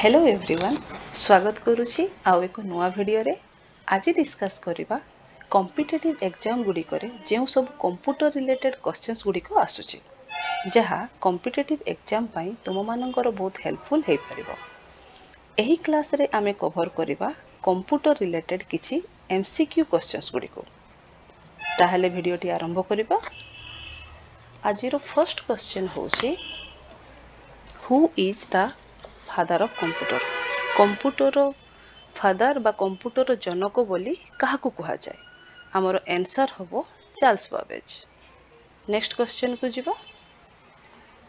Hello everyone स्वागत करुच्ची आउ एक नुआ भिडियो रे आज डिस्कस करिबा कॉम्पिटिटिव एग्जाम गुडी करे जेउ सब कंप्यूटर रिलेटेड क्वेश्चंस गुडी को आसुची जहा कॉम्पिटिटिव एग्जाम पई तुम मानकर बहुत हेल्पफुल हे परिबो। एही क्लास रे आमे कवर करिबा कंप्यूटर रिलेटेड किछि एमसीक्यू क्वेश्चंस गुडी को। ताहले भिडियो टी आरंभ करिबा। आजिरो फर्स्ट क्वेश्चन होची who is the father of computer. Computer father बा कंप्यूटर जनक बोली काहाकू कहा जाए। हमर आंसर हबो चार्ल्स बाबेज। नेक्स्ट क्वेश्चन को जीवा।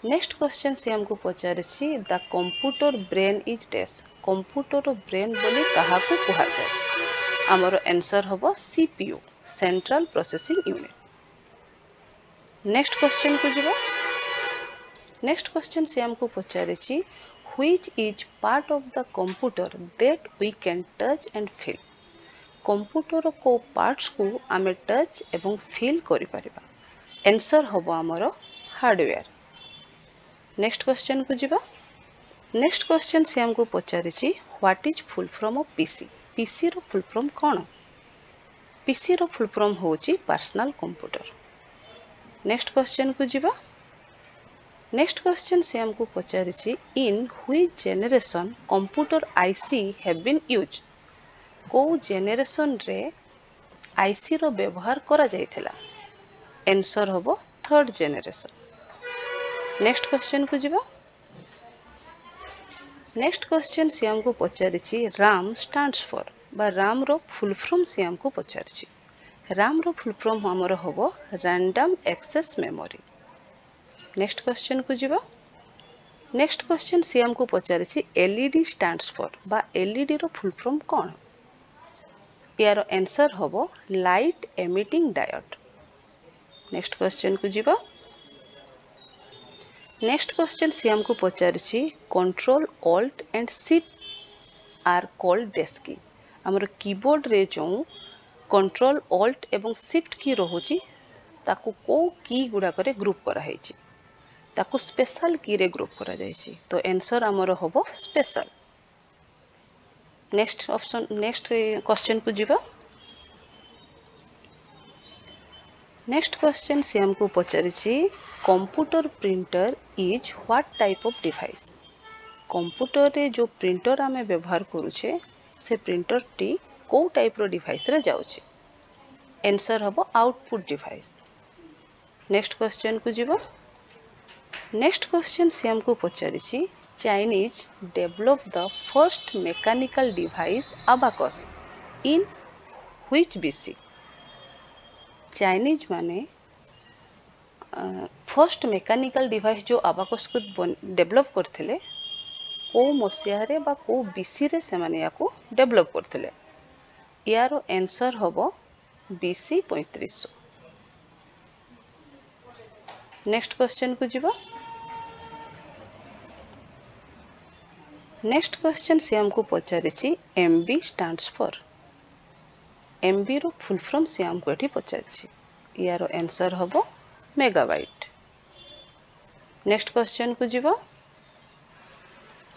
नेक्स्ट क्वेश्चन से हमको पचारछि the computer brain is dash. Computer brain बोली काहाकू कहा जाए। हमर आंसर हबो CPU central processing unit. Next question को जीवा। नेक्स्ट क्वेश्चन से हमको पचारछि which is part of the computer that we can touch and feel। Computer को पार्ट्स को आमे टच एवं फील करि परिबा। आंसर हबो हमरो हार्डवेयर। नेक्स्ट क्वेश्चन को जीवा। नेक्स्ट क्वेश्चन से हमको पचारिछि what is full form of PC. PC रो फुल फॉर्म कोन। पीसी रो फुल फॉर्म होची पर्सनल कंप्यूटर। नेक्स्ट क्वेश्चन को जीवा। नेक्स्ट क्वेश्चन से हमको पचारिछि in which generation computer IC have been use. को जनरेशन रे आईसी रो व्यवहार करा जायथिला। आंसर होबो थर्ड जनरेशन। नेक्स्ट क्वेश्चन को जीवा। नेक्स्ट क्वेश्चन से हमको पचारिछि RAM स्टैंड्स फॉर बा RAM रो फुल फॉर्म से हमको पचारिछि। RAM रो फुल फॉर्म हमरो होबो random access memory. Next question को जीवा। नेक्स्ट क्वेश्चन से हमको पचारिछि एलईडी स्टैंड्स फॉर बा एलईडी रो फुल फॉर्म कोन। यार आंसर होबो light emitting diode. Next question को जीवा। नेक्स्ट क्वेश्चन से हमको पचारिछि control alt and shift are called dash key. हमर कीबोर्ड रे जो कंट्रोल ऑल्ट एवं शिफ्ट की रहुची ताकू को की गुडा करे ग्रुप करा हैछि। ताकू स्पेशल की रे ग्रुप करा जायछि। तो आंसर हमर होबो special. Next option next question को जीवा। नेक्स्ट क्वेश्चन से हमको पचारिछि computer printer is what type of device. Computer रे जो प्रिंटर आमे व्यवहार करूछे से प्रिंटर टी को टाइप रो डिवाइस रे जाउछे। आंसर होबो आउटपुट डिवाइस। नेक्स्ट क्वेश्चन को जीवा। नेक्स्ट क्वेश्चन से हमको पचारिछि Chinese develop the first mechanical device abacus in which BC. Chinese माने फर्स्ट मैकेनिकल डिवाइस जो अबाकस को डेवलप करथिले को मसिया रे बा को बीसी रे से माने याको डेवलप करथिले। यारो आंसर होबो बीसी 3500। नेक्स्ट क्वेश्चन को जीवा। नेक्स्ट क्वेश्चन से हमको पचारिछि एमबी स्टैंड्स फॉर। एमबी रो फुल फॉर्म से हमको एठी पचारिछि। यारो आंसर होबो मेगाबाइट। नेक्स्ट क्वेश्चन को जीवा।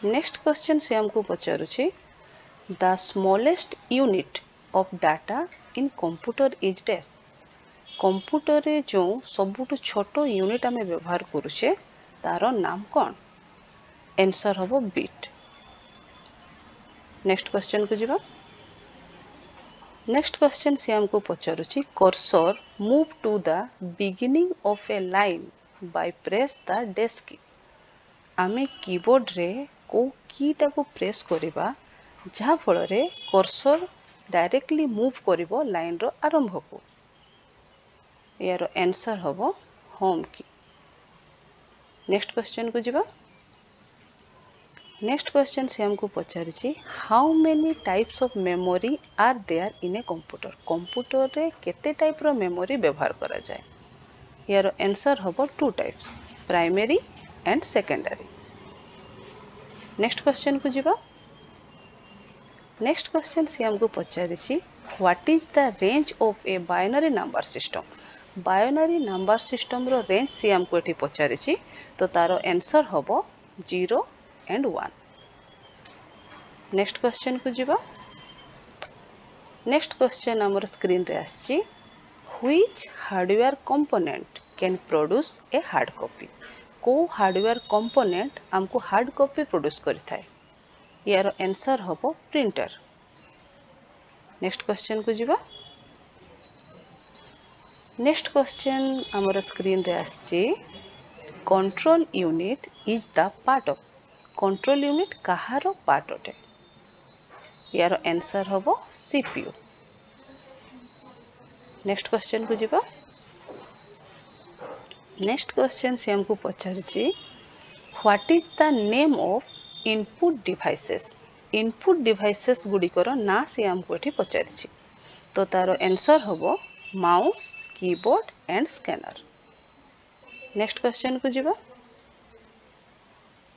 नेक्स्ट क्वेश्चन से हमको पचारुछि the smallest unit of data in computer is dash. Computer रे जो सबुटु छोटो यूनिट आमे व्यवहार करूछे तारो नाम कोन। आंसर होबो बिट। नेक्स्ट क्वेश्चन को जीवा। नेक्स्ट क्वेश्चन से हमको पचारुछि cursor move to the beginning of a line by press the dash key. आमे कीबोर्ड रे को कीटा को प्रेस करिबा जहा फल रे कर्सर डायरेक्टली मूव करिवो लाइन रो आरंभ को। यार आंसर होबो होम की। नेक्स्ट क्वेश्चन को जीवा। नेक्स्ट क्वेश्चन से हमको पचारिछि how many types of memory are there in a computer. Computer रे केते टाइप रो मेमोरी व्यवहार करा जाए। यार आंसर होबो 2 types primary and secondary. Next question को जीवा। नेक्स्ट क्वेश्चन से हमको पचारिछि what is the range of a binary number system. Binary number system रो रेंज से हमको एठी पचारिछि तो तारो आंसर होबो 0 and 1। नेक्स्ट क्वेश्चन को जीवा नेक्स्ट क्वेश्चन आमर स्क्रीन रे आछि which hardware component can produce a hard copy को हार्डवेयर कंपोनेंट हमको हार्ड कॉपी प्रोड्यूस करिथाय यार आंसर हबो प्रिंटर नेक्स्ट क्वेश्चन को जीवा नेक्स्ट क्वेश्चन आमर स्क्रीन रे आछि control unit is the part of control unit कहारो पार्ट अटे यार आंसर हबो सीपीयू नेक्स्ट क्वेश्चन को जीवा नेक्स्ट क्वेश्चन से हमको पचारिछि what is the name of input devices गुडिकर ना से हमको एठी पचारिछि तो तारो आंसर हबो mouse keyboard and scanner next question को जीवा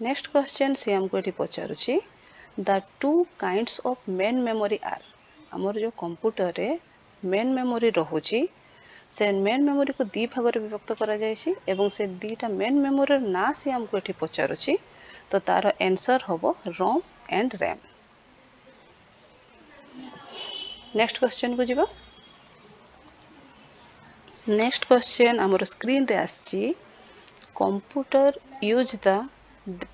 नेक्स्ट क्वेश्चन से हमको एठी पचारुछि the two kinds of main memory are हमर जो कंप्यूटर रे मेन मेमोरी रहुछि से मेन मेमोरी को दी भाग रे विभक्त करा जायछि एवं से दीटा मेन मेमोरी ना से हमको एठी पचारुछि तो तार आंसर हबो ROM and RAM next question को जीवा नेक्स्ट क्वेश्चन हमर स्क्रीन रे आछि computer use the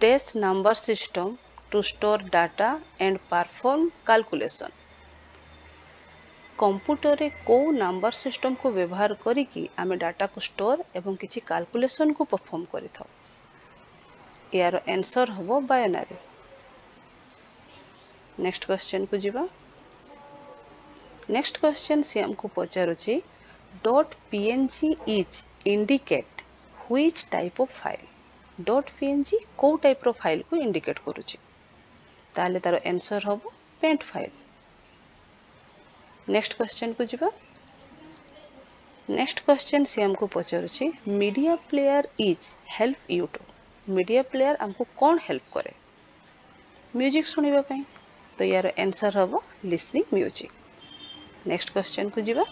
dec number system to store data and perform calculation computer रे को नंबर सिस्टम को व्यवहार करिकी आमे डाटा को स्टोर एवं किछि कैलकुलेशन को परफॉर्म करिथौ यार आंसर हबो बायनरी नेक्स्ट क्वेश्चन को जीवा नेक्स्ट क्वेश्चन से हमको पचारुछि .png is indicate which type of file .png को टाइप रो फाइल को इंडिकेट करूछि ताले तारो आंसर हबो पेंट फाइल नेक्स्ट क्वेश्चन को जीवा नेक्स्ट क्वेश्चन से हमको पचारुछि media player is help you to media player हमको कौन हेल्प करे म्यूजिक सुनिबा पई तो यार आंसर हबो लिसनिंग म्यूजिक नेक्स्ट क्वेश्चन को जीवा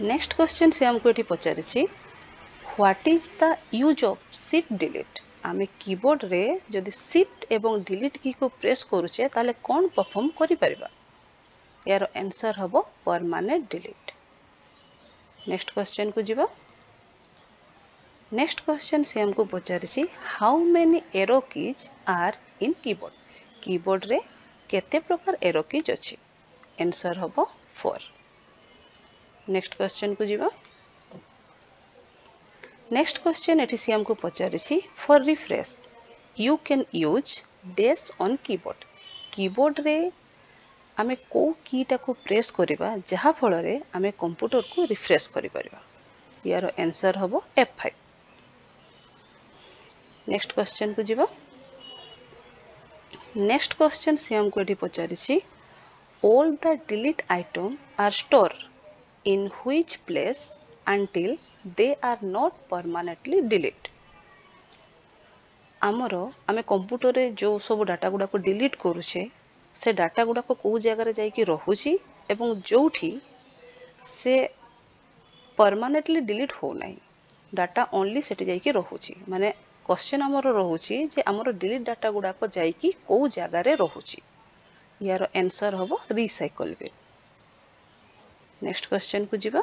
नेक्स्ट क्वेश्चन से हमको एठी पचारिछि what is the use of shift delete आमे कीबोर्ड रे जदि शिफ्ट एवं डिलीट की को प्रेस करूचे ताले कोन परफॉर्म करि परिबा यार आंसर हबो परमानेंट डिलीट नेक्स्ट क्वेश्चन को जीवा नेक्स्ट क्वेश्चन से हमको पचारिछि how many arrow keys are in keyboard रे केते प्रकार एरो कीज अछि आंसर हबो 4 नेक्स्ट क्वेश्चन को जीवा नेक्स्ट क्वेश्चन एठी से हमको पचारिछि for refresh you can use dash on keyboard रे आमे को कीटा को प्रेस करिबा जहा फल रे आमे कंप्यूटर को रिफ्रेश करि परिबा यार आंसर हबो F5 नेक्स्ट क्वेश्चन को जीवा नेक्स्ट क्वेश्चन से हमको एठी पचारिछि all the delete item are store in which place until they are not permanently delete आमर आमे कंप्यूटर रे जो सब डाटा गुडा को डिलीट करूछे से डाटा गुडा को को जगह रे जाई कि रहूची एवं जोठी से परमानेंटली डिलीट हो नाही डाटा ओनली सेठी जाई कि रहूची माने क्वेश्चन आमर रहूची जे आमर डिलीट डाटा गुडा को जाई कि को जगह रे रहूची यार आंसर हबो रिसाइकल बिन नेक्स्ट क्वेश्चन को जीवा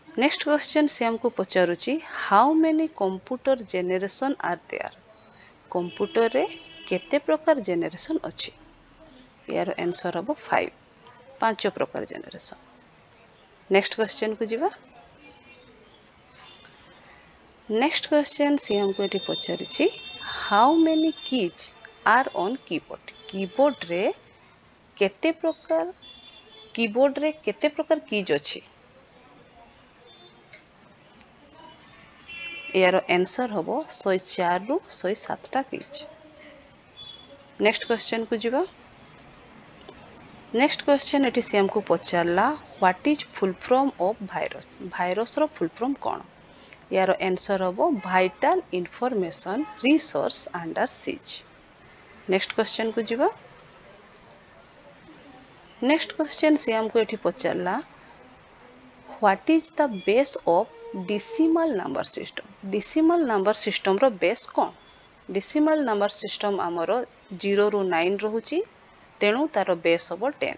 नेक्स्ट क्वेश्चन से हमको पचारुछि how many computer generation are there computer रे केते प्रकार जेनरेशन अछि यार आंसर हबो 5 प्रकार जेनरेशन नेक्स्ट क्वेश्चन को जीवा नेक्स्ट क्वेश्चन से हमको एठी पचारिछि how many keys are on keyboard रे केते प्रकार कीज अछि यार आंसर हबो 104 रु 107 टा कीज नेक्स्ट क्वेश्चन को जीवा नेक्स्ट क्वेश्चन एटी से हमको पचारला what is full form of virus रो फुल फॉर्म कोन यार आंसर हबो vital information resource under seize next question को जीवा नेक्स्ट क्वेश्चन से हमको एटी पचारला what is the base of decimal number system रो बेस कोन डेसिमल नंबर सिस्टम आमर 0 रु 9 रोची तेणु तार बेस हम 10।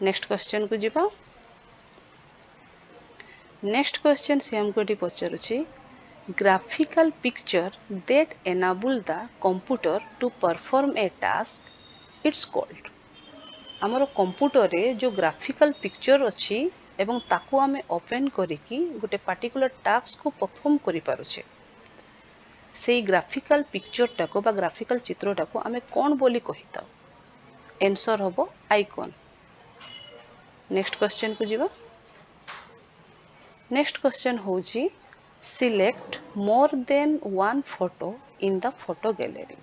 नेक्स्ट क्वेश्चन को जीवा। नेक्स्ट क्वेश्चन से हमको ये पचारुछि graphical picture that enable the computer to perform a task it's called. आमर कंप्यूटर रे जो ग्राफिकल पिक्चर अच्छी एवं ताकू आमे ओपन करिकी गोटे पार्टिकुलर टास्क को परफॉर्म करि पारुछे सेही ग्राफिकल पिक्चर टाको बा ग्राफिकल चित्र टाको आमे कोन बोली कहिता। आंसर होबो आइकन। नेक्स्ट क्वेश्चन को जीवा। नेक्स्ट क्वेश्चन होची select more than one photo in the photo gallery.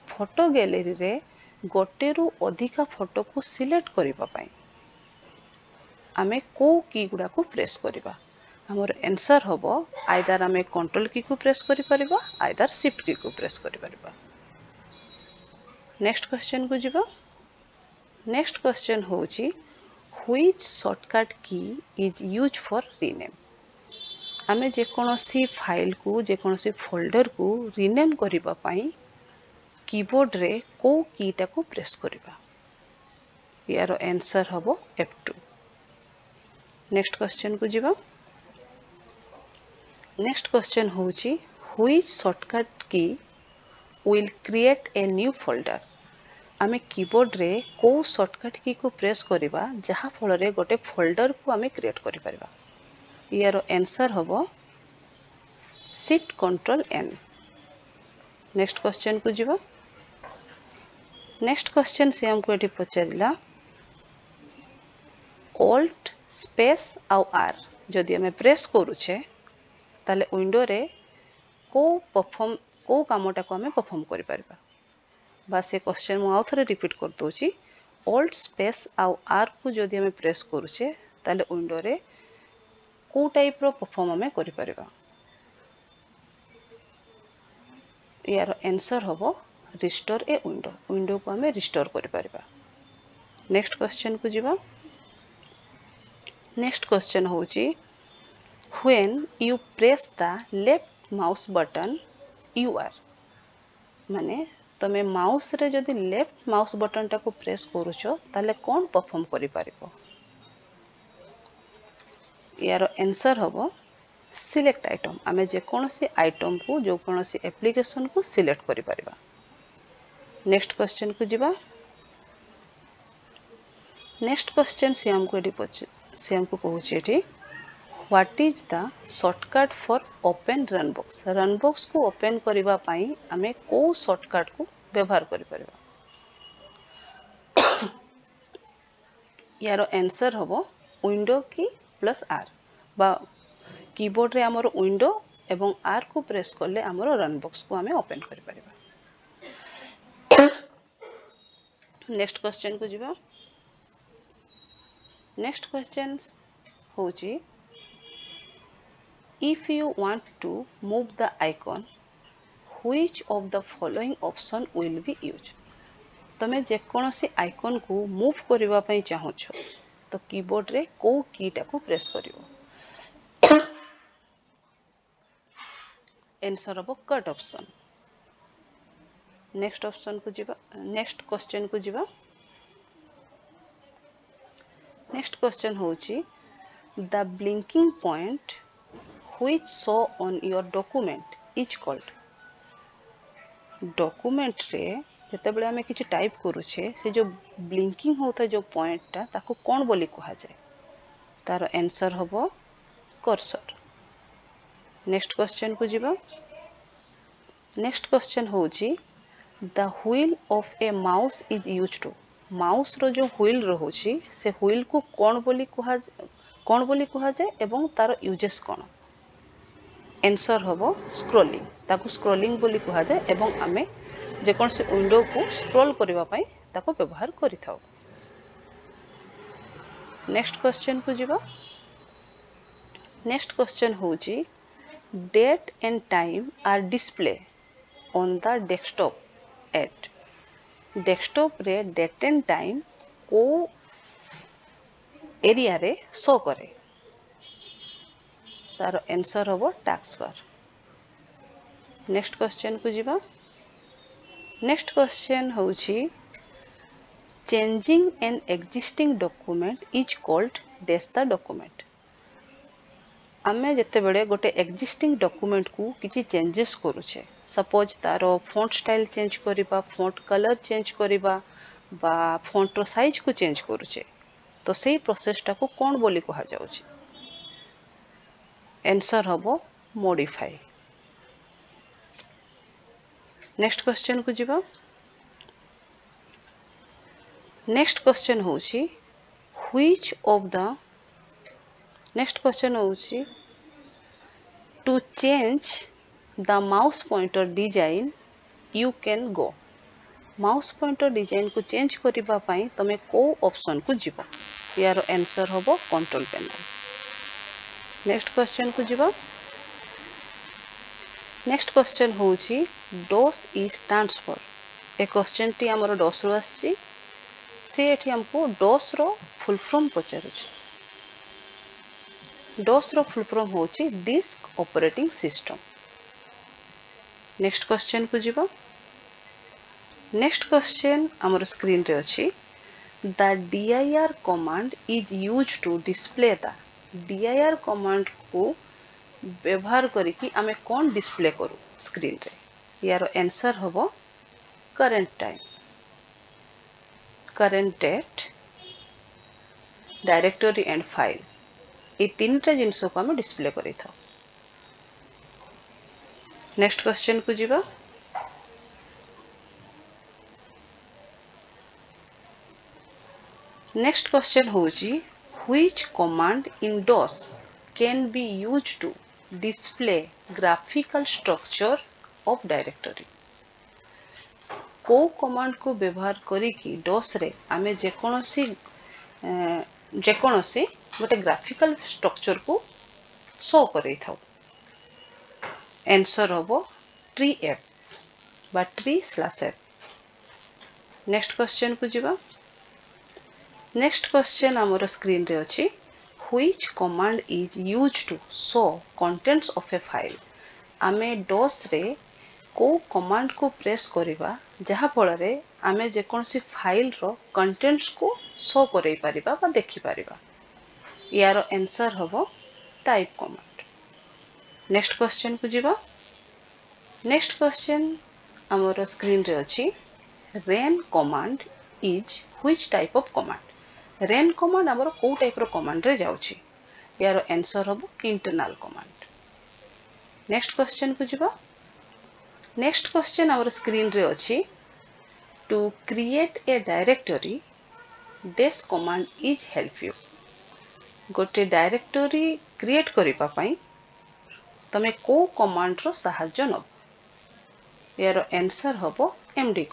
Photo gallery रे गोटे रु अधिका फोटो को सिलेक्ट करिबा पई आमे को की गुडा को प्रेस करिबा। हमर आंसर होबो आइदर आमे कंट्रोल की को प्रेस करि परिबा आइदर शिफ्ट की को प्रेस करि परिबा। नेक्स्ट क्वेश्चन को जीवा। नेक्स्ट क्वेश्चन होची व्हिच शॉर्टकट की इज यूज फॉर रीनेम। आमे जे कोनोसी फाइल को जे कोनोसी फोल्डर को रीनेम करिबा पई कीबोर्ड रे को कीटा को प्रेस करिबा। यार आंसर होबो F2। नेक्स्ट क्वेश्चन को जीवा। नेक्स्ट क्वेश्चन होची व्हिच शॉर्टकट की will create a new folder. आमे कीबोर्ड रे को शॉर्टकट की को प्रेस करिबा जहा फल रे गोटे फोल्डर को आमे क्रिएट करि परिबा। यार आंसर होबो shift control N। Next question को जीवा। नेक्स्ट क्वेश्चन से हमको ये पचारा Alt स्पेस आउ R जदि आमे प्रेस करूछे ताले विंडो रे को कामटा को आमे परफॉर्म करि परिबा। बस ये क्वेश्चन मु आउ थरे रिपीट कर दोची Alt स्पेस आउ R को जदि आमे प्रेस करूछे ताले विंडो रे को टाइप रो परफॉर्म आमे करि परिबा। यार आंसर होबो रिस्टोर ए विंडो। विंडो को आमे रिस्टोर करि परिबा। नेक्स्ट क्वेश्चन को जीवा। नेक्स्ट क्वेश्चन होची when you press the left mouse button you are माने तमे माउस रे जदि लेफ्ट माउस बटन टा को प्रेस करूछो ताले कोन परफॉर्म करि परिबो। यार आंसर होबो सिलेक्ट आइटम। आमे जे कोनोसी आइटम को जो कोनोसी एप्लीकेशन को सिलेक्ट करि परिबा। नेक्स्ट क्वेश्चन को जीवा। नेक्स्ट क्वेश्चन से हमको कहूची एठी what is the shortcut for open run box. Run box को ओपन करिबा पई आमे को शॉर्टकट को व्यवहार करि परिबा। यार आंसर होबो विंडो की प्लस आर बा कीबोर्ड रे हमर विंडो एवं आर को प्रेस करले हमर रनबॉक्स को आमे ओपन करि परिबा। नेक्स्ट क्वेश्चन को जीवा। नेक्स्ट क्वेश्चन होची if you want to move the icon which of the following option will be used। तमे जे कोनोसी आइकन को मूव करिबा पई चाहूछो तो कीबोर्ड रे को कीटा को प्रेस करिवो। आंसर होबो कट ऑप्शन। नेक्स्ट ऑप्शन को जीवा। नेक्स्ट क्वेश्चन को जीवा। नेक्स्ट क्वेश्चन होची the blinking point which show on your document is called। Document रे जते बेले हमें किछि टाइप करूछे से जो ब्लिंकिंग होता जो पॉइंट ता ताको कोन बोली कहा जाय। तार आंसर होबो कर्सर। नेक्स्ट क्वेश्चन को जीवा। नेक्स्ट क्वेश्चन होची the wheel of a mouse is used to. Mouse रो जो व्हील रहुची से व्हील को कोन बोली कहा जाय एवं तार यूजेस कोन। आंसर होबो स्क्रोलिंग। ताको स्क्रोलिंग बोली कहा जाय एवं आमे जे कोन से विंडो को स्क्रॉल करिवा पई ताको व्यवहार करिथाउ। नेक्स्ट क्वेश्चन को जीवा। नेक्स्ट क्वेश्चन होची date and time are display on the desktop at. Desktop रे डेट एंड टाइम को एरिया रे शो करे। तार आंसर होबो टास्क बार। नेक्स्ट क्वेश्चन को जीवा नेक्स्ट क्वेश्चन होची changing an existing document is called देश द डॉक्यूमेंट आमे जते बड़े गोटे एक्जिस्टिंग डॉक्यूमेंट को किसी चेंजेस करूचे सपोज तार फॉन्ट स्टाइल चेंज करिबा फॉन्ट कलर चेंज करिबा बा फॉन्ट रो साइज को चेंज करूचे तो सेही प्रोसेसटा को कोन बोली कहा जाउची आंसर हबो मॉडिफाई नेक्स्ट क्वेश्चन को जीवा नेक्स्ट क्वेश्चन होची which of the next question होची to change the mouse pointer design you can go mouse pointer design को चेंज करिबा पई तमे को ऑप्शन को जीव यार आंसर होबो कंट्रोल पैनल नेक्स्ट क्वेश्चन को जीवा नेक्स्ट क्वेश्चन होची DOS is stands for a question टी हमर डॉस रो आसी से एठी हमको डॉस रो फुल फॉर्म पचारुछ डॉस रो फुल फॉर्म होची disk operating system next question को जीवा नेक्स्ट क्वेश्चन हमर स्क्रीन रे अछि the dir command is used to display the dir command को व्यवहार करिकी आमे कोन डिस्प्ले करू स्क्रीन रे यार आंसर होबो current time current date directory and file ये तीनटा जिनस को आमे डिस्प्ले करि था नेक्स्ट क्वेश्चन को जीवा नेक्स्ट क्वेश्चन होजी which command in DOS can be used to display graphical structure of directory को कमांड को व्यवहार करिकी DOS रे आमे जेकोनोसी गोटे ग्राफिकल स्ट्रक्चर को शो करै थाउ आंसर होबो ट्री एफ बा tree slash F next question को जीवा नेक्स्ट क्वेश्चन हमर स्क्रीन रे अछि which command is used to show contents of a file आमे DOS रे को कमांड को प्रेस करिबा जहा फल रे आमे जे कोनसी फाइल रो कंटेंट्स को शो करै परिबा बा देखि परिबा यार आंसर होबो टाइप कमांड नेक्स्ट क्वेश्चन को जीवा नेक्स्ट क्वेश्चन हमर स्क्रीन रे अछि rain command is which type of command rain command हमर को टाइप रो कमांड रे जाउछि यार आंसर होबो इंटरनल कमांड नेक्स्ट क्वेश्चन को जीवा नेक्स्ट क्वेश्चन हमर स्क्रीन रे अछि to create a directory this command is help you गोटे डायरेक्टरी क्रिएट करिबा पई तमे को कमांड रो सहाय्य नब यार आंसर होबो एमडी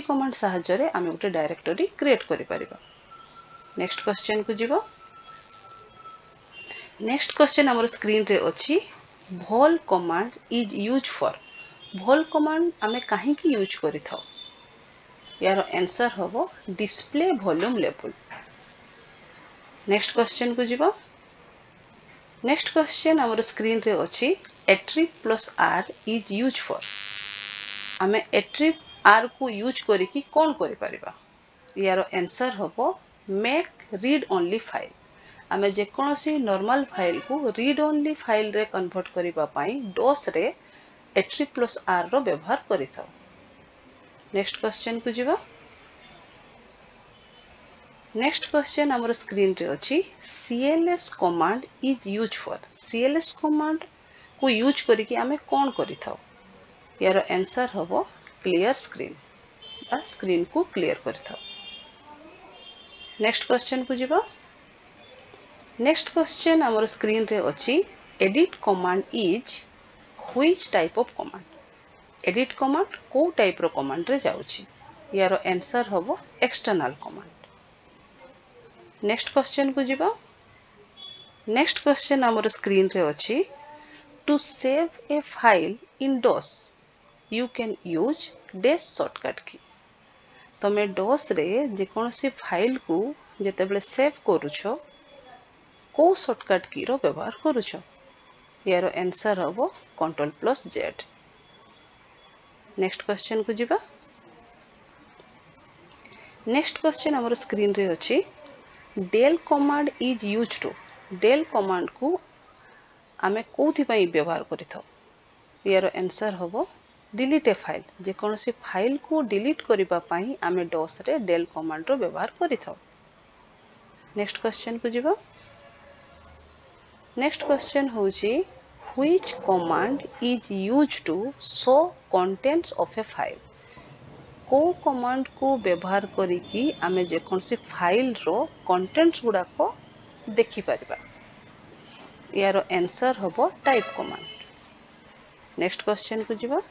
कमांड सहाय्य रे आमे गोटे डायरेक्टरी क्रिएट करि परिबा नेक्स्ट क्वेश्चन को जीवा नेक्स्ट क्वेश्चन हमर स्क्रीन रे अछि vol command is use for vol command आमे काहे की यूज करि थाउ यार आंसर होबो display volume level next question को जीवा नेक्स्ट क्वेश्चन हमर स्क्रीन रे अछि attrib plus r is use for आमे attrib r को यूज करी की कोन करि परिबा यार आंसर होबो मेक रीड ओनली फाइल आमे जे कोनोसी नॉर्मल फाइल को रीड ओनली फाइल रे कन्वर्ट करिबा पई DOS रे attrib plus r रो व्यवहार करि थाउ नेक्स्ट क्वेश्चन को जीवा नेक्स्ट क्वेश्चन हमर स्क्रीन रे अछि cls command is use for cls command को यूज करी की आमे कोन करि थाउ यार आंसर होबो क्लियर स्क्रीन बा स्क्रीन को क्लियर करि थाउ नेक्स्ट क्वेश्चन को जीवा नेक्स्ट क्वेश्चन हमर स्क्रीन रे अछि edit command is which type of command edit command को टाइप रो कमांड रे जाउछि यार आंसर होबो एक्सटर्नल कमांड नेक्स्ट क्वेश्चन को जीवा नेक्स्ट क्वेश्चन हमर स्क्रीन रे अछि to save a file in DOS you can use dash shortcut key तमे DOS रे जे कोनसी फाइल को जेते बेले सेव करूछो को शॉर्टकट की रो व्यवहार करूछो यार आंसर हम Ctrl+Z। नेक्स्ट क्वेश्चन को जीवा। नेक्स्ट क्वेश्चन हमर स्क्रीन रे अछि del command is used to. del command को आमे कोथि पई व्यवहार करिथौ। यार आंसर हम डिलीट ए फाइल। जे कोनोसी फाइल को डिलीट करिबा पई आमे डॉस रे del कमांड रो व्यवहार करिथौ। नेक्स्ट क्वेश्चन को जीवा। नेक्स्ट क्वेश्चन होची which command is used to show contents of a file। को कमांड को व्यवहार करिकी आमे जे कोनसी फाइल रो कंटेंट्स गुडा को देखि परिबा। यार आंसर हबो टाइप कमांड। नेक्स्ट क्वेश्चन को जीवा।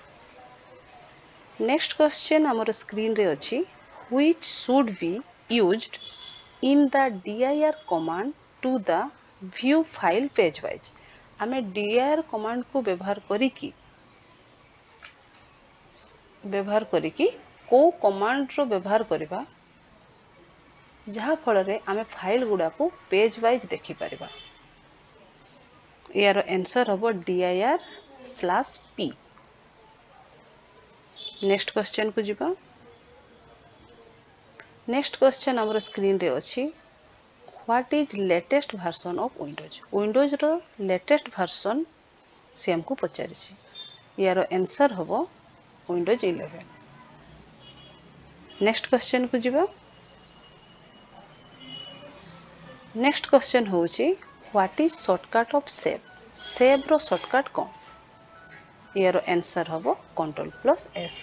नेक्स्ट क्वेश्चन हमर स्क्रीन रे अछि which should be used in the dir command to the view file page wise। आमे dir कमांड को व्यवहार करिकी को कमांड रो व्यवहार करिबा जहा फल रे आमे फाइल गुडा को पेज वाइज देखि परिबा। यार आंसर हबो dir/p। नेक्स्ट क्वेश्चन को जीवा। नेक्स्ट क्वेश्चन हमर स्क्रीन रे अछि what is latest version of Windows. Windows रो लेटेस्ट वर्जन से हमको पचारि छी। यार आंसर हबो विंडोज 11। नेक्स्ट क्वेश्चन को जीवा। नेक्स्ट क्वेश्चन होची what is shortcut of save. Save रो शॉर्टकट कोन। यार आंसर हबो Ctrl+S।